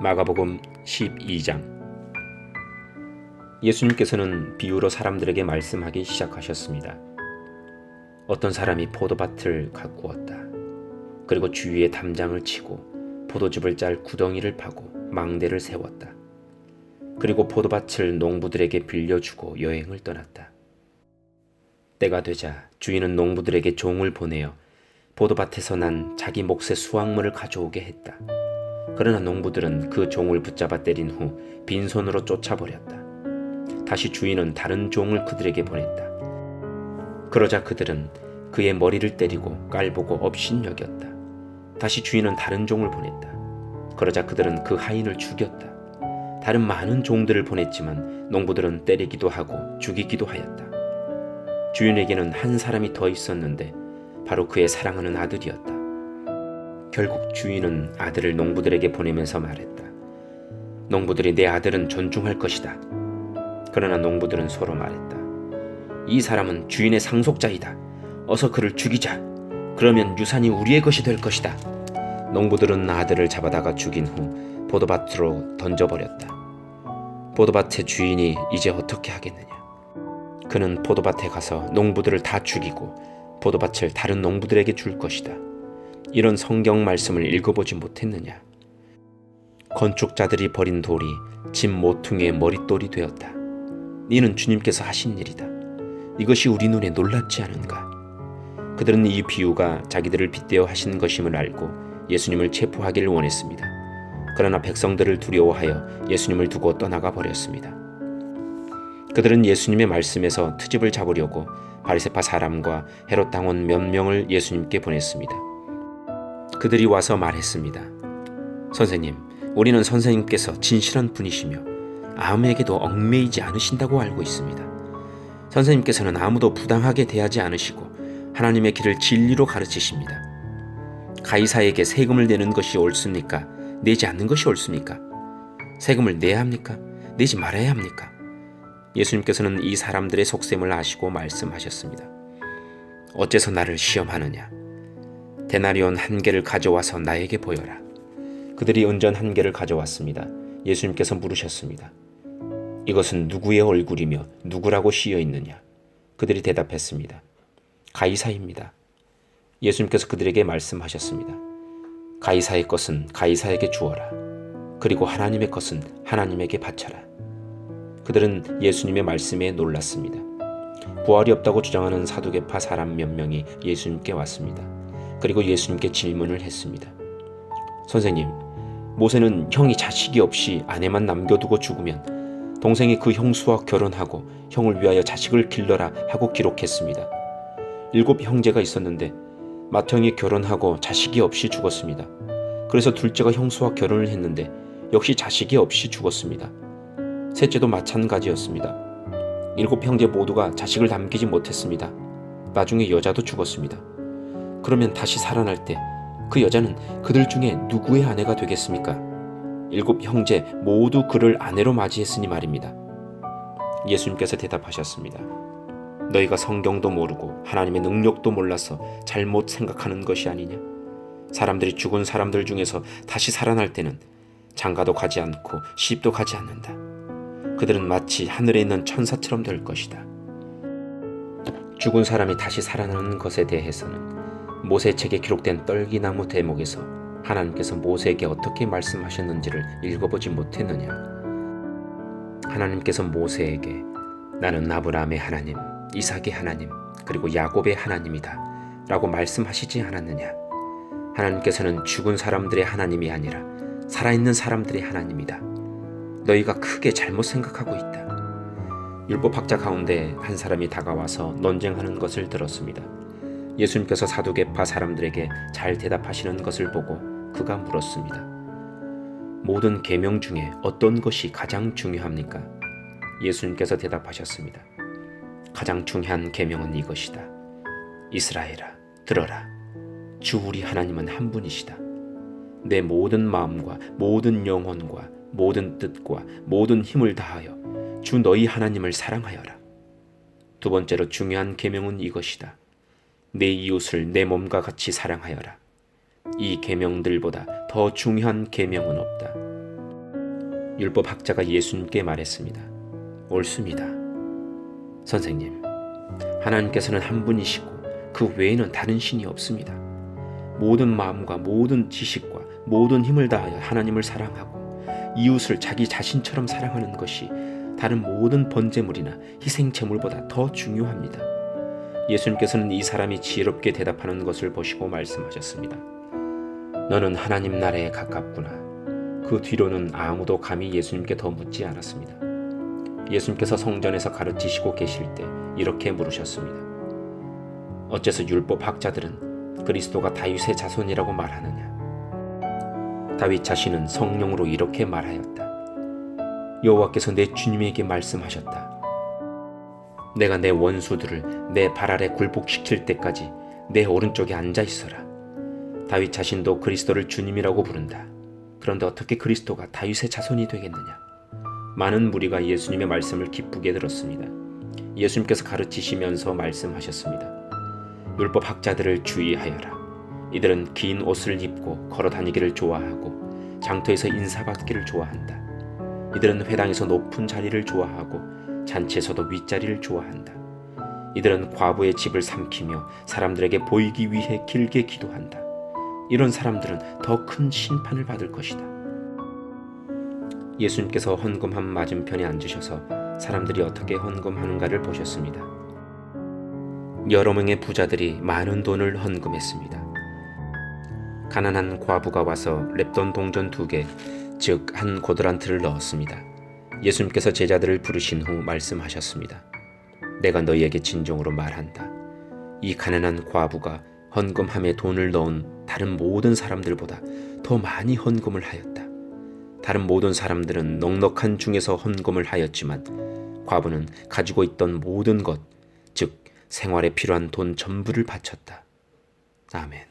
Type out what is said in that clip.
마가복음 12장. 예수님께서는 비유로 사람들에게 말씀하기 시작하셨습니다. 어떤 사람이 포도밭을 가꾸었다. 그리고 주위에 담장을 치고 포도즙을 짤 구덩이를 파고 망대를 세웠다. 그리고 포도밭을 농부들에게 빌려주고 여행을 떠났다. 때가 되자 주인은 농부들에게 종을 보내어 포도밭에서 난 자기 몫의 수확물을 가져오게 했다. 그러나 농부들은 그 종을 붙잡아 때린 후 빈손으로 쫓아버렸다. 다시 주인은 다른 종을 그들에게 보냈다. 그러자 그들은 그의 머리를 때리고 깔보고 업신여겼다. 다시 주인은 다른 종을 보냈다. 그러자 그들은 그 하인을 죽였다. 다른 많은 종들을 보냈지만 농부들은 때리기도 하고 죽이기도 하였다. 주인에게는 한 사람이 더 있었는데 바로 그의 사랑하는 아들이었다. 결국 주인은 아들을 농부들에게 보내면서 말했다. 농부들이 내 아들은 존중할 것이다. 그러나 농부들은 서로 말했다. 이 사람은 주인의 상속자이다. 어서 그를 죽이자. 그러면 유산이 우리의 것이 될 것이다. 농부들은 아들을 잡아다가 죽인 후 포도밭으로 던져버렸다. 포도밭의 주인이 이제 어떻게 하겠느냐. 그는 포도밭에 가서 농부들을 다 죽이고 포도밭을 다른 농부들에게 줄 것이다. 이런 성경 말씀을 읽어보지 못했느냐. 건축자들이 버린 돌이 집 모퉁이의 머릿돌이 되었다. 이는 주님께서 하신 일이다. 이것이 우리 눈에 놀랍지 않은가. 그들은 이 비유가 자기들을 빗대어 하신 것임을 알고 예수님을 체포하기를 원했습니다. 그러나 백성들을 두려워하여 예수님을 두고 떠나가 버렸습니다. 그들은 예수님의 말씀에서 트집을 잡으려고 바리새파 사람과 헤롯 당원 몇 명을 예수님께 보냈습니다. 그들이 와서 말했습니다. 선생님, 우리는 선생님께서 진실한 분이시며 아무에게도 얽매이지 않으신다고 알고 있습니다. 선생님께서는 아무도 부당하게 대하지 않으시고 하나님의 길을 진리로 가르치십니다. 가이사에게 세금을 내는 것이 옳습니까? 내지 않는 것이 옳습니까? 세금을 내야 합니까? 내지 말아야 합니까? 예수님께서는 이 사람들의 속셈을 아시고 말씀하셨습니다. 어째서 나를 시험하느냐? 데나리온 1개를 가져와서 나에게 보여라. 그들이 은전 1개를 가져왔습니다. 예수님께서 물으셨습니다. 이것은 누구의 얼굴이며 누구라고 씌어 있느냐? 그들이 대답했습니다. 가이사입니다. 예수님께서 그들에게 말씀하셨습니다. 가이사의 것은 가이사에게 주어라. 그리고 하나님의 것은 하나님에게 바쳐라. 그들은 예수님의 말씀에 놀랐습니다. 부활이 없다고 주장하는 사두개파 사람 몇 명이 예수님께 왔습니다. 그리고 예수님께 질문을 했습니다. 선생님, 모세는 형이 자식이 없이 아내만 남겨두고 죽으면 동생이 그 형수와 결혼하고 형을 위하여 자식을 길러라 하고 기록했습니다. 7 형제가 있었는데 맏형이 결혼하고 자식이 없이 죽었습니다. 그래서 둘째가 형수와 결혼을 했는데 역시 자식이 없이 죽었습니다. 셋째도 마찬가지였습니다. 7 형제 모두가 자식을 남기지 못했습니다. 나중에 여자도 죽었습니다. 그러면 다시 살아날 때 그 여자는 그들 중에 누구의 아내가 되겠습니까? 7 형제 모두 그를 아내로 맞이했으니 말입니다. 예수님께서 대답하셨습니다. 너희가 성경도 모르고 하나님의 능력도 몰라서 잘못 생각하는 것이 아니냐? 사람들이 죽은 사람들 중에서 다시 살아날 때는 장가도 가지 않고 시집도 가지 않는다. 그들은 마치 하늘에 있는 천사처럼 될 것이다. 죽은 사람이 다시 살아나는 것에 대해서는 모세책에 기록된 떨기나무 대목에서 하나님께서 모세에게 어떻게 말씀하셨는지를 읽어보지 못했느냐. 하나님께서 모세에게 나는 아브라함의 하나님, 이삭의 하나님, 그리고 야곱의 하나님이다 라고 말씀하시지 않았느냐. 하나님께서는 죽은 사람들의 하나님이 아니라 살아있는 사람들의 하나님이다. 너희가 크게 잘못 생각하고 있다. 율법학자 가운데 한 사람이 다가와서 논쟁하는 것을 들었습니다. 예수님께서 사두개파 사람들에게 잘 대답하시는 것을 보고 그가 물었습니다. 모든 계명 중에 어떤 것이 가장 중요합니까? 예수님께서 대답하셨습니다. 가장 중요한 계명은 이것이다. 이스라엘아, 들어라. 주 우리 하나님은 한 분이시다. 내 모든 마음과 모든 영혼과 모든 뜻과 모든 힘을 다하여 주 너희 하나님을 사랑하여라. 두 번째로 중요한 계명은 이것이다. 내 이웃을 내 몸과 같이 사랑하여라. 이 계명들보다 더 중요한 계명은 없다. 율법학자가 예수님께 말했습니다. 옳습니다. 선생님, 하나님께서는 한 분이시고 그 외에는 다른 신이 없습니다. 모든 마음과 모든 지식과 모든 힘을 다하여 하나님을 사랑하고 이웃을 자기 자신처럼 사랑하는 것이 다른 모든 번제물이나 희생 제물보다 더 중요합니다. 예수님께서는 이 사람이 지혜롭게 대답하는 것을 보시고 말씀하셨습니다. 너는 하나님 나라에 가깝구나. 그 뒤로는 아무도 감히 예수님께 더 묻지 않았습니다. 예수님께서 성전에서 가르치시고 계실 때 이렇게 물으셨습니다. 어째서 율법학자들은 그리스도가 다윗의 자손이라고 말하느냐? 다윗 자신은 성령으로 이렇게 말하였다. 여호와께서 내 주님에게 말씀하셨다. 내가 내 원수들을 내 발 아래 굴복시킬 때까지 내 오른쪽에 앉아 있어라. 다윗 자신도 그리스도를 주님이라고 부른다. 그런데 어떻게 그리스도가 다윗의 자손이 되겠느냐? 많은 무리가 예수님의 말씀을 기쁘게 들었습니다. 예수님께서 가르치시면서 말씀하셨습니다. 율법학자들을 주의하여라. 이들은 긴 옷을 입고 걸어다니기를 좋아하고 장터에서 인사받기를 좋아한다. 이들은 회당에서 높은 자리를 좋아하고 잔치에서도 윗자리를 좋아한다. 이들은 과부의 집을 삼키며 사람들에게 보이기 위해 길게 기도한다. 이런 사람들은 더 큰 심판을 받을 것이다. 예수님께서 헌금함 맞은편에 앉으셔서 사람들이 어떻게 헌금하는가를 보셨습니다. 여러 명의 부자들이 많은 돈을 헌금했습니다. 가난한 과부가 와서 랩돈 동전 2개, 즉 한 고드란트를 넣었습니다. 예수님께서 제자들을 부르신 후 말씀하셨습니다. 내가 너희에게 진정으로 말한다. 이 가난한 과부가 헌금함에 돈을 넣은 다른 모든 사람들보다 더 많이 헌금을 하였다. 다른 모든 사람들은 넉넉한 중에서 헌금을 하였지만 과부는 가지고 있던 모든 것, 즉 생활에 필요한 돈 전부를 바쳤다. 아멘.